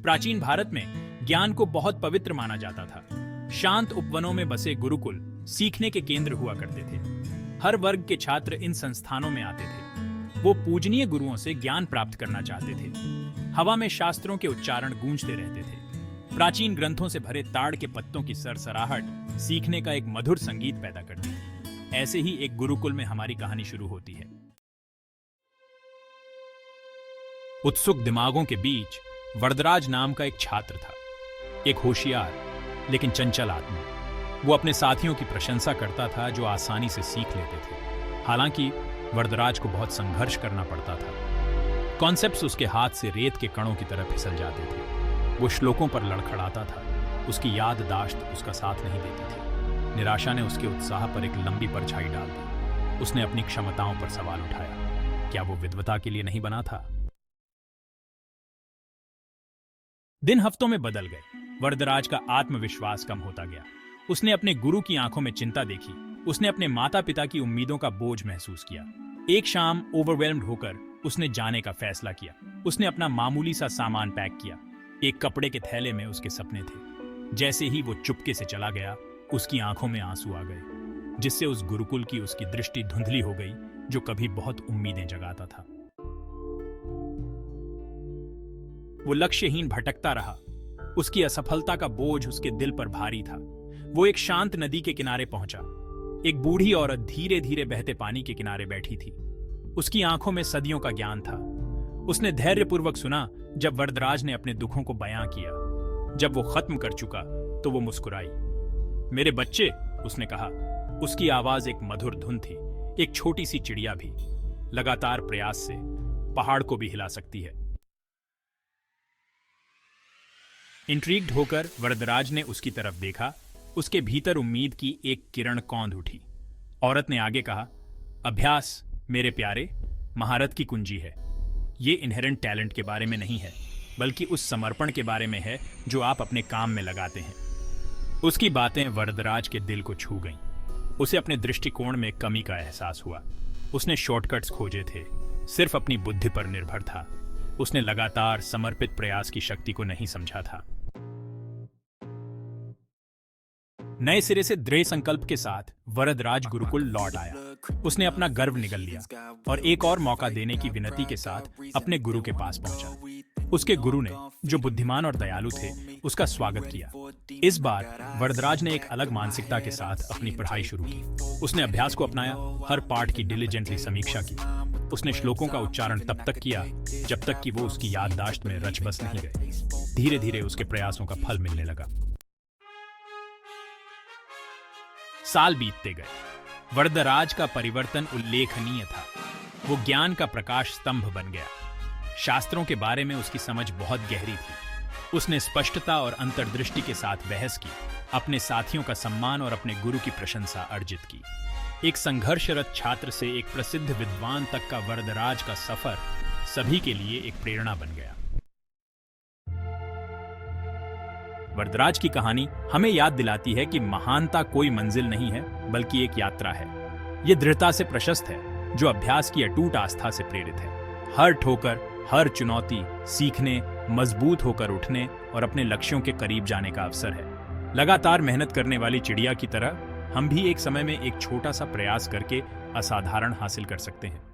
प्राचीन भारत में ज्ञान को बहुत पवित्र माना जाता था। शांत उपवनों में बसे गुरुकुल सीखने के केंद्र हुआ करते थे। हर वर्ग के छात्र इन संस्थानों में आते थे। वो पूजनीय गुरुओं से ज्ञान प्राप्त करना चाहते थे। हवा में शास्त्रों के उच्चारण गूंजते रहते थे। प्राचीन ग्रंथों से भरे ताड़ के पत्तों की सरसराहट सीखने का एक मधुर संगीत पैदा करती थी। ऐसे ही एक गुरुकुल में हमारी कहानी शुरू होती है। उत्सुक दिमागों के बीच वरदराज नाम का एक छात्र था, एक होशियार लेकिन चंचल आत्मा। वो अपने साथियों की प्रशंसा करता था जो आसानी से सीख लेते थे। हालांकि वरदराज को बहुत संघर्ष करना पड़ता था। कॉन्सेप्ट्स उसके हाथ से रेत के कणों की तरह फिसल जाते थे। वो श्लोकों पर लड़खड़ाता था। उसकी याददाश्त उसका साथ नहीं देती थी। निराशा ने उसके उत्साह पर एक लंबी परछाई डाल दी। उसने अपनी क्षमताओं पर सवाल उठाया। क्या वो विद्वता के लिए नहीं बना था? दिन हफ्तों में बदल गए। वरदराज का आत्मविश्वास कम होता गया। उसने अपने गुरु की आंखों में चिंता देखी। उसने अपने माता पिता की उम्मीदों का बोझ महसूस किया। एक शाम ओवरवेल्म्ड होकर उसने जाने का फैसला किया। उसने अपना मामूली सा सामान पैक किया। एक कपड़े के थैले में उसके सपने थे। जैसे ही वो चुपके से चला गया, उसकी आंखों में आंसू आ गए, जिससे उस गुरुकुल की उसकी दृष्टि धुंधली हो गई जो कभी बहुत उम्मीदें जगाता था। वो लक्ष्यहीन भटकता रहा। उसकी असफलता का बोझ उसके दिल पर भारी था। वो एक शांत नदी के किनारे पहुंचा। एक बूढ़ी औरत धीरे धीरे बहते पानी के किनारे बैठी थी। उसकी आंखों में सदियों का ज्ञान था। उसने धैर्यपूर्वक सुना जब वरदराज ने अपने दुखों को बयां किया। जब वो खत्म कर चुका तो वो मुस्कुराई। मेरे बच्चे, उसने कहा। उसकी आवाज एक मधुर धुन थी। एक छोटी सी चिड़िया भी लगातार प्रयास से पहाड़ को भी हिला सकती है। इंट्रीग्ड होकर वरदराज ने उसकी तरफ देखा। उसके भीतर उम्मीद की एक किरण कौंध उठी। औरत ने आगे कहा, अभ्यास मेरे प्यारे महारत की कुंजी है। ये इनहेरेंट टैलेंट के बारे में नहीं है, बल्कि उस समर्पण के बारे में है जो आप अपने काम में लगाते हैं। उसकी बातें वरदराज के दिल को छू गईं। उसे अपने दृष्टिकोण में कमी का एहसास हुआ। उसने शॉर्टकट्स खोजे थे, सिर्फ अपनी बुद्धि पर निर्भर था। उसने लगातार समर्पित प्रयास की शक्ति को नहीं समझा था। नए सिरे से दृढ़ संकल्प के साथ वरदराज गुरुकुल लौट आया। उसने अपना गर्व निगल लिया और एक और मौका देने की विनती के साथ अपने गुरु के पास पहुंचा। उसके गुरु ने, जो बुद्धिमान और दयालु थे, उसका स्वागत किया। इस बार वरदराज ने एक अलग मानसिकता के साथ अपनी पढ़ाई शुरू की। उसने अभ्यास को अपनाया, हर पाठ की डिलीजेंटली समीक्षा की। उसने श्लोकों का उच्चारण तब तक किया जब तक कि वो उसकी याददाश्त में रच बस नहीं गए। धीरे धीरे उसके प्रयासों का फल मिलने लगा। साल बीतते गए। वरदराज का परिवर्तन उल्लेखनीय था। वो ज्ञान का प्रकाश स्तंभ बन गया। शास्त्रों के बारे में उसकी समझ बहुत गहरी थी। उसने स्पष्टता और अंतर्दृष्टि के साथ बहस की, अपने साथियों का सम्मान और अपने गुरु की प्रशंसा अर्जित की। एक संघर्षरत छात्र से एक प्रसिद्ध विद्वान तक का वरदराज का सफर सभी के लिए एक प्रेरणा बन गया। वरदराज की कहानी हमें याद दिलाती है कि महानता कोई मंजिल नहीं है, बल्कि एक यात्रा है। यह दृढ़ता से प्रशस्त है, जो अभ्यास की अटूट आस्था से प्रेरित है। हर ठोकर, हर चुनौती सीखने, मजबूत होकर उठने और अपने लक्ष्यों के करीब जाने का अवसर है। लगातार मेहनत करने वाली चिड़िया की तरह हम भी एक समय में एक छोटा सा प्रयास करके असाधारण हासिल कर सकते हैं।